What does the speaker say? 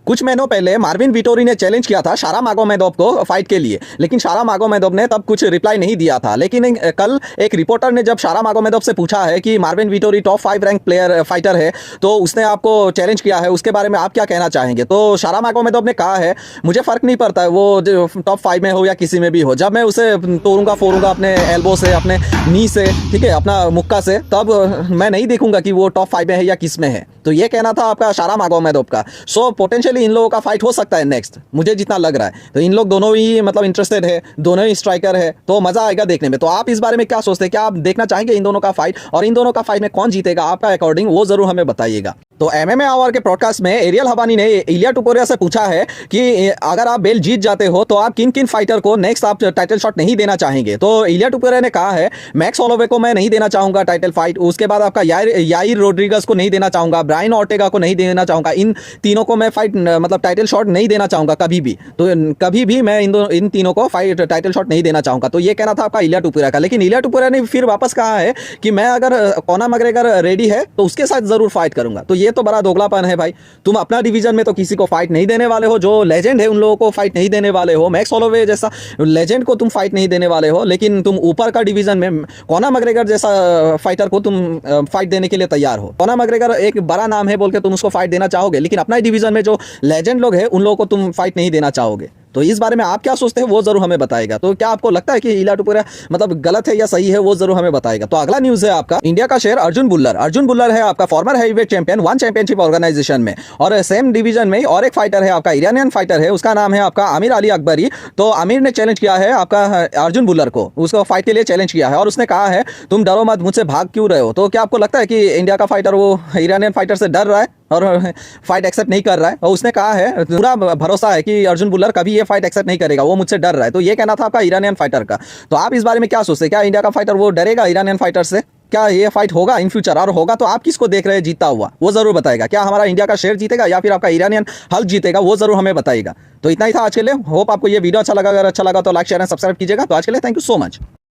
कुछ महीनों पहले मार्विन विटोरी ने चैलेंज किया था शारा मागोमेदोव को फाइट के लिए, लेकिन शारा मागोमेदोव ने तब कुछ रिप्लाई नहीं दिया था। लेकिन कल एक रिपोर्टर ने जब शारा मागोमेदोव से पूछा है कि Marvin Vettori top 5 rank player fighter है, तो उसने आपको चैलेंज किया है, उसके बारे में आप क्या कहना चाहेंगे? तो शारा मागोमेदोव ने कहा है, मुझे फ़र्क नहीं पड़ता है वो टॉप 5 में हो या किसी में भी हो, जब मैं उसे तोड़ूंगा फोड़ूंगा अपने एल्बो से, अपने नी से, ठीक है, अपना मुक्का से, तब मैं नहीं देखूंगा कि वो टॉप 5 में है या किस में है। तो ये कहना था आपका शारा मागोमेदोव का। सो पोटेंशियली इन लोगों का फाइट हो सकता है नेक्स्ट, मुझे जितना लग रहा है। तो इन लोग दोनों ही मतलब इंटरेस्टेड है, दोनों ही स्ट्राइकर है, तो मजा आएगा देखने में। तो आप इस बारे में क्या सोचते हैं? क्या आप देखना चाहेंगे इन दोनों का फाइट? और इन दोनों का फाइट में कौन जीतेगा आपका अकॉर्डिंग, वो जरूर हमें बताइएगा। तो एमएमए आवर के पॉडकास्ट में एरियल हबानी ने इलिया टुपुरिया से पूछा है कि अगर आप बेल्ट जीत जाते हो तो आप किन किन फाइटर को नेक्स्ट आप टाइटल शॉट नहीं देना चाहेंगे? तो इलिया टुपुरिया ने कहा है, मैक्स होलोवे को मैं नहीं देना चाहूंगा टाइटल फाइट, उसके बाद आपका याइर रोड्रिगस को नहीं देना चाहूंगा, ब्रायन ऑर्टेगा को नहीं देना चाहूंगा, इन तीनों को मैं फाइट मतलब टाइटल शॉट नहीं देना चाहूंगा कभी भी। तो कभी भी मैं इन तीनों को फाइट टाइटल शॉट नहीं देना चाहूंगा। तो ये कहना था आपका इलिया टुपुरिया का। लेकिन इलिया टुपुरिया ने फिर वापस कहा है कि मैं अगर कॉनर मैकग्रेगर रेडी है तो उसके साथ जरूर फाइट करूंगा। तो ये तो बड़ा दोगलापन है भाई। तुम अपना डिवीजन में तो किसी को फाइट नहीं देने वाले हो, जो लेजेंड है उन लोगों को फाइट नहीं देने वाले हो, मैक्स होलोवे जैसा लेजेंड को तुम फाइट नहीं देने वाले हो, लेकिन तुम ऊपर का डिवीजन में कॉनर मैकग्रेगर जैसा फाइटर को तुम फाइट देने के लिए तैयार हो। कॉनर मैकग्रेगर एक बड़ा नाम है बोल के तुम उसको फाइट देना चाहोगे, लेकिन अपना डिवीजन में जो लेजेंड लोग हैं उन लोगों को तुम फाइट नहीं देना चाहोगे। तो इस बारे में आप क्या सोचते हैं वो जरूर हमें बताएगा। तो क्या आपको लगता है कि इलिया टुपुरिया मतलब गलत है या सही है, वो जरूर हमें बताएगा। तो अगला न्यूज है आपका इंडिया का शेयर अर्जुन बुल्लर। अर्जुन बुल्लर है आपका former heavyweight champion, one championship organisation में, और सेम डिवीजन में और एक फाइटर है आपका, ईरानियन फाइटर है, उसका नाम है आपका आमिर अली अकबरी। तो आमिर ने चैलेंज किया है आपका अर्जुन बुल्लर को, उसको फाइट के लिए चैलेंज किया है, और उसने कहा है तुम डरो मत, मुझसे भाग क्यों रहे हो? तो क्या आपको लगता है कि इंडिया का फाइटर वो ईरानियन फाइटर से डर रहा है और फाइट एक्सेप्ट नहीं कर रहा है? और उसने कहा है पूरा भरोसा है कि अर्जुन बुल्लर कभी ये फाइट एक्सेप्ट नहीं करेगा, वो मुझसे डर रहा है। तो ये कहना था आपका ईरानियन फाइटर का। तो आप इस बारे में क्या सोचते हैं? क्या इंडिया का फाइटर वो डरेगा ईरानियन फाइटर से? क्या ये फाइट होगा इन फ्यूचर? और होगा तो आप किसको देख रहे हैं जीतता हुआ, वो जरूर बताएगा। क्या हमारा इंडिया का शेयर जीतेगा या फिर आपका ईरानियन हल्क जीतेगा, वो जरूर हमें बताएगा। तो इतना ही था आज के लिए। होप आपको ये वीडियो अच्छा लगा। अगर अच्छा लगा तो लाइक शेयर एंड सब्सक्राइब कीजिएगा। तो आज के लिए थैंक यू सो मच।